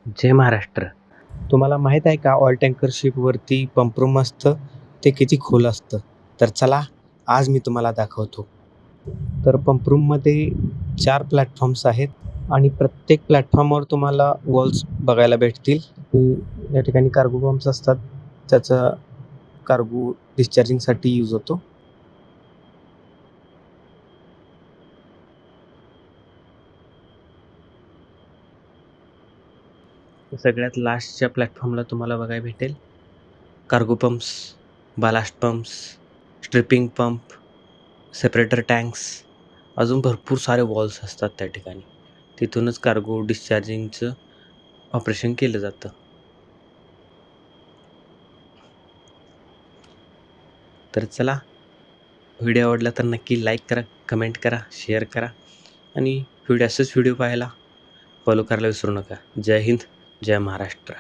जय महाराष्ट्र. तुम्हाला माहीत आहे का ऑइल टँकर शिपवरती पंप रूम असतं ते किती खोल असतं? तर चला आज मी तुम्हाला दाखवतो. तर पंप रूममध्ये 4 प्लॅटफॉर्म्स आहेत आणि प्रत्येक प्लॅटफॉर्मवर तुम्हाला वॉल्स बघायला भेटतील. या ठिकाणी कार्गो पंप्स असतात. त्याचा कार्गो डिस्चार्जिंगसाठी यूज होतो. सगळ्यात लास्टच्या प्लॅटफॉर्मला तुम्हाला बघायला भेटेल cargo pumps, ballast pumps, stripping pump, separator tanks, अजून भरपूर सारे वॉल्स असतात त्या ठिकाणी. तिथूनच कार्गो डिस्चार्जिंगचं ऑपरेशन केलं जातं. तर चला, व्हिडिओ आवडला तर नक्की लाईक करा, कमेंट करा, शेअर करा आणि असेच व्हिडिओ पाहायला फॉलो करायला विसरू नका. जय हिंद, जय महाराष्ट्र.